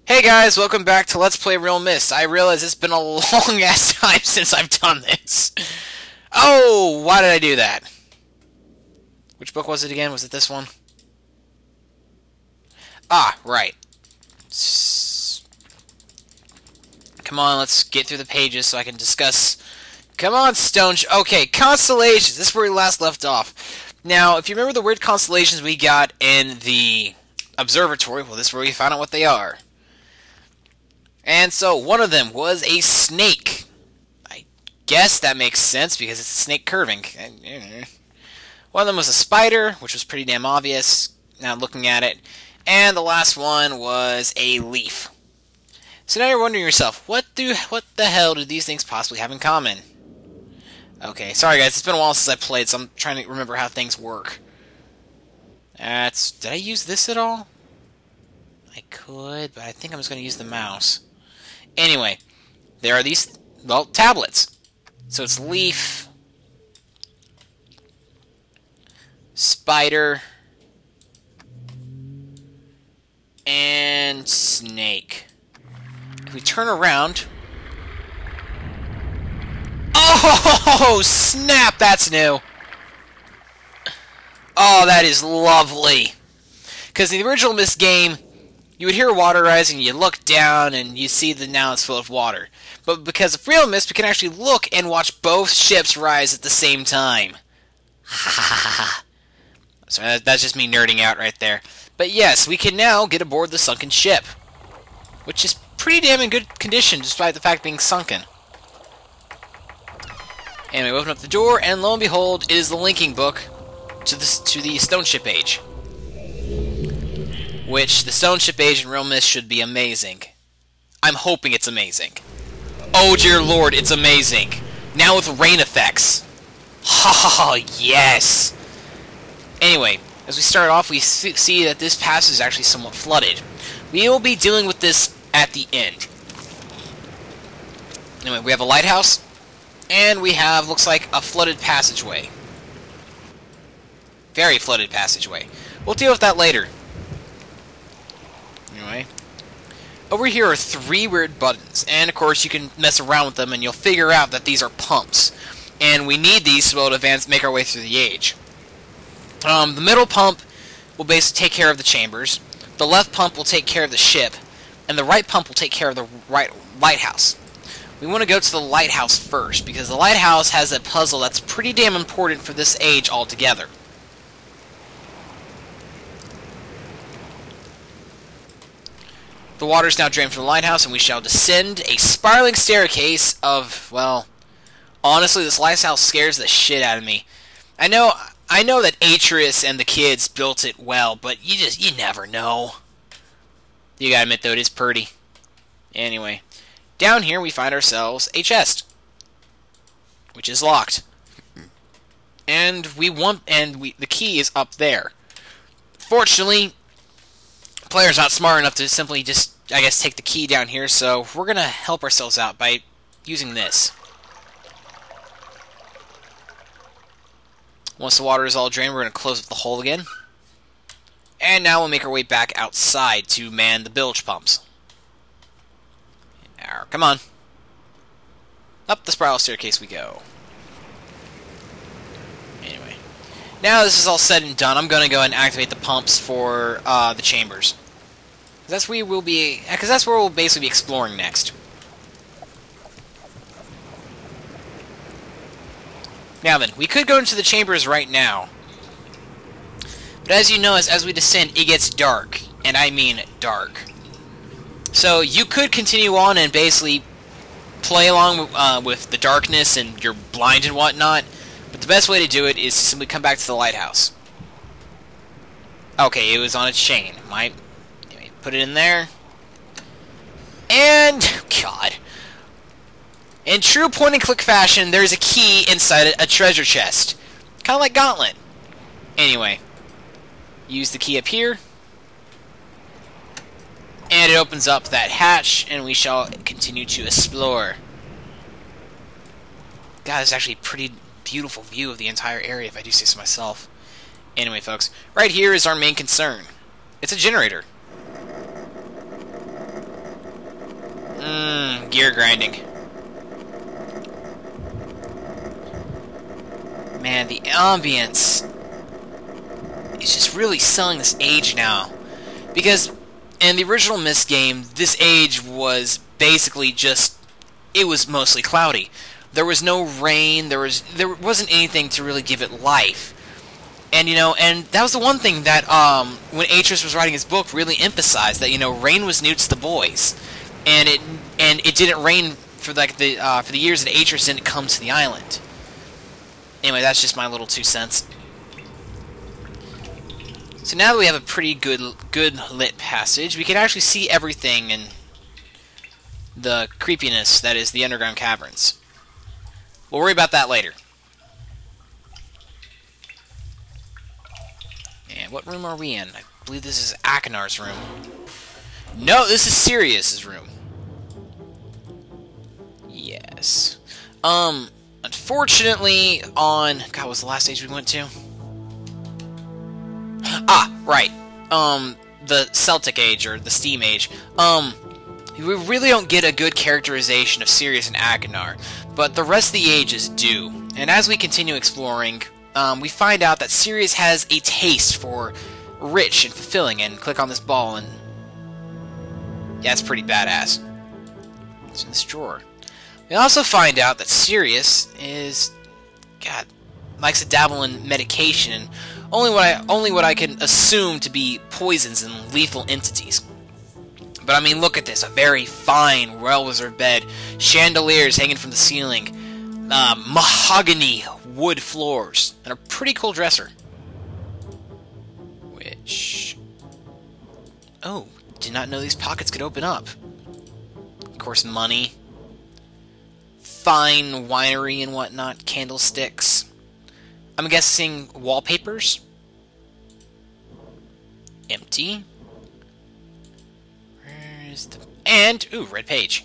Hey guys, welcome back to Let's Play Real Myst. I realize it's been a long ass time since I've done this. Oh, why did I do that? Which book was it again? Was it this one? Ah, right. Come on, let's get through the pages so I can discuss. Come on, Okay, constellations. This is where we last left off. Now, if you remember the weird constellations we got in the observatory, well, this is where we found out what they are. And so, one of them was a snake. I guess that makes sense because it's a snake curving. One of them was a spider, which was pretty damn obvious, now looking at it. And the last one was a leaf. So now you're wondering yourself, what the hell do these things possibly have in common? Okay, sorry guys, it's been a while since I played, so I'm trying to remember how things work. Did I use this at all? I could, but I think I'm just going to use the mouse. Anyway, there are these, well, tablets. So it's leaf, spider, and snake. If we turn around... Oh, snap, that's new. Oh, that is lovely. Because in the original Myst game, you would hear water rising, you look down, and you see that now it's full of water. But because of Real Myst, we can actually look and watch both ships rise at the same time. So that's just me nerding out right there. But yes, we can now get aboard the sunken ship, which is pretty damn in good condition, despite the fact being sunken. Anyway, we open up the door, and lo and behold, it is the linking book to the Stoneship Age. Which, the Stoneship Age in Real Myst should be amazing. I'm hoping it's amazing. Oh dear lord, it's amazing! Now with rain effects! Ha ha ha, yes! Anyway, as we start off, we see that this passage is actually somewhat flooded. We will be dealing with this at the end. Anyway, we have a lighthouse, and we have, looks like, a flooded passageway. Very flooded passageway. We'll deal with that later. Anyway, over here are 3 weird buttons, and of course you can mess around with them and you'll figure out that these are pumps. And we need these to be able to make our way through the age. The middle pump will basically take care of the chambers, the left pump will take care of the ship, and the right pump will take care of the lighthouse. We want to go to the lighthouse first, because the lighthouse has a puzzle that's pretty damn important for this age altogether. The water is now drained from the lighthouse, and we shall descend a spiraling staircase of, well, honestly, this lighthouse scares the shit out of me. I know that Atreus and the kids built it well, but you never know. You gotta admit, though, it is pretty. Anyway, down here we find ourselves a chest, which is locked. And the key is up there. Fortunately, the player's not smart enough to simply just, I guess, take the key down here, so we're gonna help ourselves out by using this. Once the water is all drained, we're gonna close up the hole again. And now we'll make our way back outside to man the bilge pumps. Come on. Up the spiral staircase we go. Anyway. Now this is all said and done, I'm going to go ahead and activate the pumps for the chambers. Because that's where we'll basically be exploring next. Now then, we could go into the chambers right now. But as you know, as we descend, it gets dark. And I mean dark. So you could continue on and basically play along with the darkness and you're blind and whatnot, but the best way to do it is to simply come back to the lighthouse. Okay, it was on its chain. Anyway, put it in there. And, God. In true point-and-click fashion, there's a key inside a treasure chest. Kind of like Gauntlet. Anyway, use the key up here. And it opens up that hatch, and we shall continue to explore. God, it's actually a pretty beautiful view of the entire area, if I do say so myself. Anyway, folks, right here is our main concern. It's a generator. gear grinding. Man, the ambience is just really selling this age now. Because in the original Myst game, this age was basically just, it was mostly cloudy. There was no rain, there wasn't anything to really give it life. And, you know, and that was the one thing that, when Atreus was writing his book, really emphasized, that, you know, rain was new to the boys. And it didn't rain for, like, for the years that Atreus didn't come to the island. Anyway, that's just my little 2 cents. So now that we have a pretty good lit passage, we can actually see everything and the creepiness that is the underground caverns. We'll worry about that later. And what room are we in? I believe this is Achenar's room. No, this is Sirrus's room. Yes. Unfortunately, on... God, what was the last stage we went to? Ah, right. The Celtic Age, or the Steam Age. We really don't get a good characterization of Sirrus and Achenar, but the rest of the ages do. And as we continue exploring, we find out that Sirrus has a taste for rich and fulfilling, and click on this ball, and... yeah, it's pretty badass. It's in this drawer. We also find out that Sirrus is... God, likes to dabble in medication, and only what I can assume to be poisons and lethal entities. But I mean, look at this. A very fine, well-reserved bed. Chandeliers hanging from the ceiling. Mahogany wood floors. And a pretty cool dresser. Which... oh, did not know these pockets could open up. Of course, money. Fine winery and whatnot. Candlesticks. I'm guessing wallpapers. Empty. Where's the... and, ooh, red page.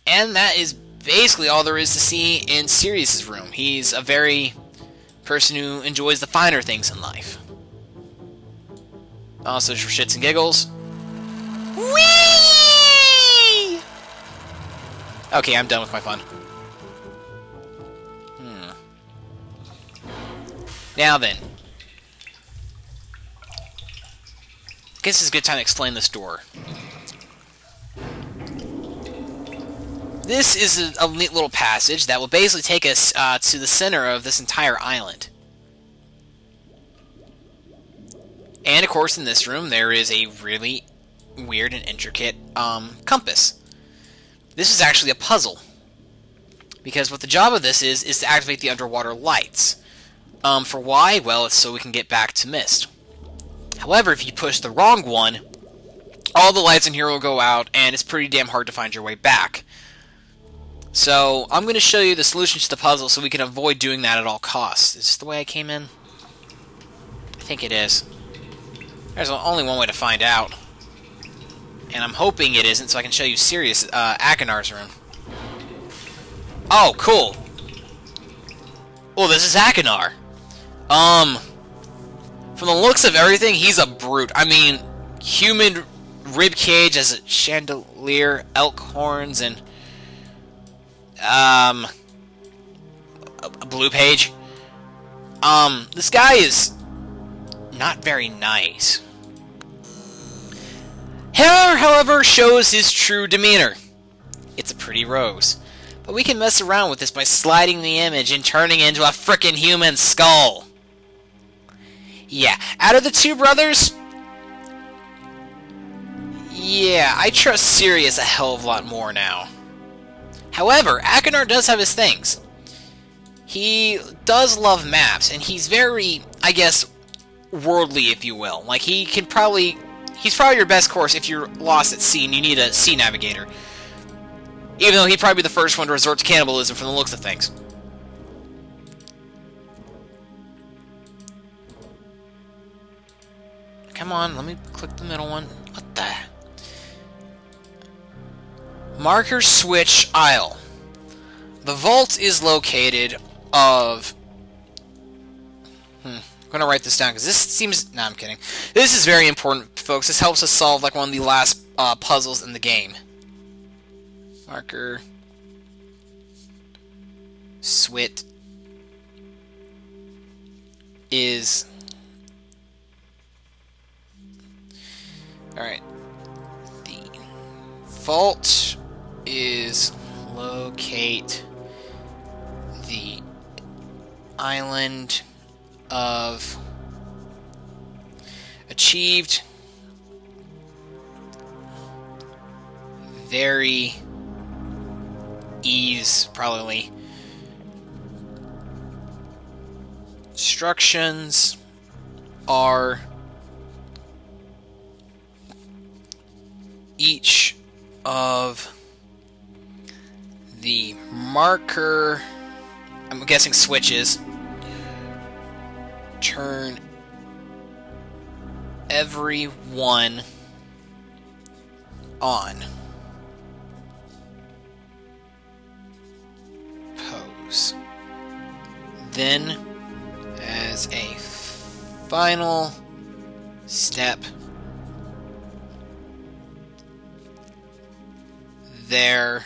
And that is basically all there is to see in Sirrus's room. He's a very person who enjoys the finer things in life. Also, for shits and giggles. Whee! Okay, I'm done with my fun. Now then. I guess it's a good time to explain this door. This is a neat little passage that will basically take us to the center of this entire island. And, of course, in this room, there is a really weird and intricate compass. This is actually a puzzle. Because what the job of this is to activate the underwater lights. For why? Well, it's so we can get back to Myst. However, if you push the wrong one, all the lights in here will go out, and it's pretty damn hard to find your way back. So, I'm going to show you the solution to the puzzle so we can avoid doing that at all costs. Is this the way I came in? I think it is. There's only one way to find out. And I'm hoping it isn't, so I can show you Sirrus, Achenar's room. Oh, cool! Well, this is Achenar. From the looks of everything, he's a brute. I mean, human rib cage as a chandelier, elk horns, and a blue page. This guy is not very nice. Hair, however, shows his true demeanor. It's a pretty rose. But we can mess around with this by sliding the image and turning it into a frickin' human skull. Yeah, out of the two brothers, yeah, I trust Sirrus a hell of a lot more now. However, Achenar does have his things. He does love maps, and he's very, I guess, worldly, if you will. Like, he's probably your best course if you're lost at sea and you need a sea navigator. Even though he'd probably be the first one to resort to cannibalism from the looks of things. Come on, let me click the middle one. What the... Marker switch aisle. The vault is located of... Go I'm gonna write this down because this seems... No, I'm kidding. This is very important, folks. This helps us solve like one of the last puzzles in the game. Marker. Swit. Is... Alright. The fault is locate the island of achieved very ease, probably. Instructions are each of the marker, I'm guessing switches, turn every one on. Pose. Then, as a final step, there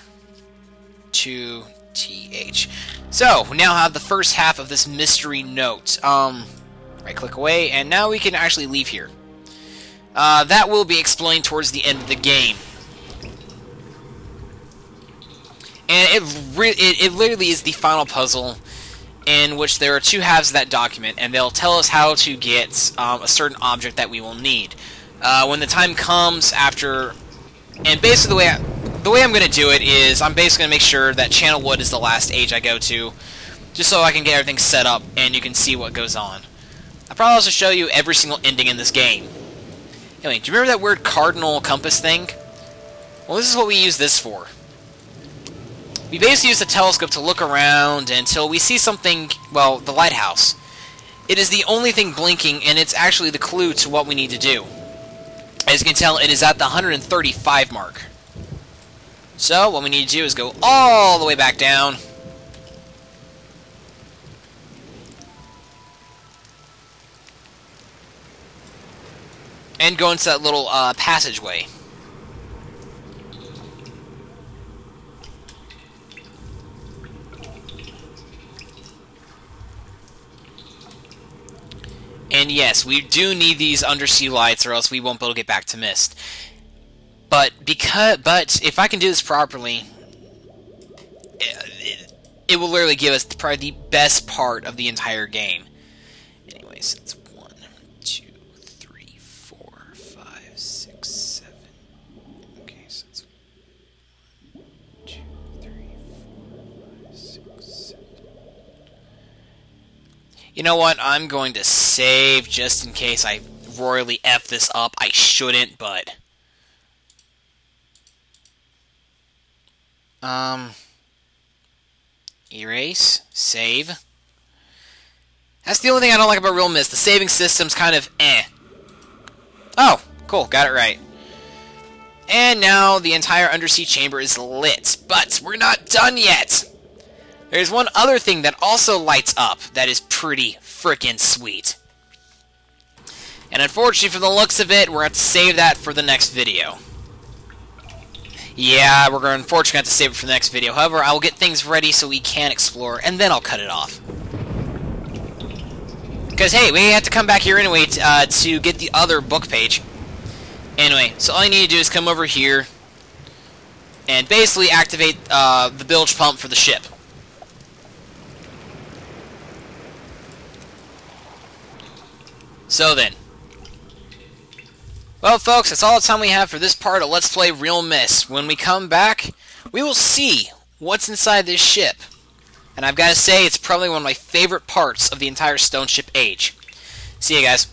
to TH. So, we now have the first half of this mystery note. Right click away, and now we can actually leave here. That will be explained towards the end of the game. And it literally is the final puzzle in which there are two halves of that document, and they'll tell us how to get a certain object that we will need. When the time comes after... And basically the way I'm going to do it is I'm basically going to make sure that Channel Wood is the last age I go to, just so I can get everything set up and you can see what goes on. I'll probably also show you every single ending in this game. Anyway, do you remember that weird cardinal compass thing? Well, this is what we use this for. We basically use the telescope to look around until we see something, well, the lighthouse. It is the only thing blinking, and it's actually the clue to what we need to do. As you can tell, it is at the 135 mark. So, what we need to do is go all the way back down. And go into that little passageway. And yes, we do need these undersea lights, or else we won't be able to get back to Myst. But if I can do this properly, it will literally give us probably the best part of the entire game. Anyways, it's 1, 2, 3, 4, 5, 6, 7. Okay, so it's 1, 2, 3, 4, 5, 6, 7. You know what? I'm going to save just in case I royally F this up. I shouldn't, but... Erase. Save. That's the only thing I don't like about Real Myst. The saving system's kind of eh. Oh, cool. Got it right. And now the entire undersea chamber is lit. But we're not done yet. There's one other thing that also lights up that is pretty frickin' sweet. And unfortunately, for the looks of it, we're going to have to save that for the next video. Yeah, we're unfortunately going to have to save it for the next video. However, I will get things ready so we can explore, and then I'll cut it off. Because, hey, we have to come back here anyway to get the other book page. Anyway, so all you need to do is come over here and basically activate the bilge pump for the ship. So then. Well, folks, that's all the time we have for this part of Let's Play Real Myst. When we come back, we will see what's inside this ship. And I've got to say, it's probably one of my favorite parts of the entire Stoneship Age. See you guys.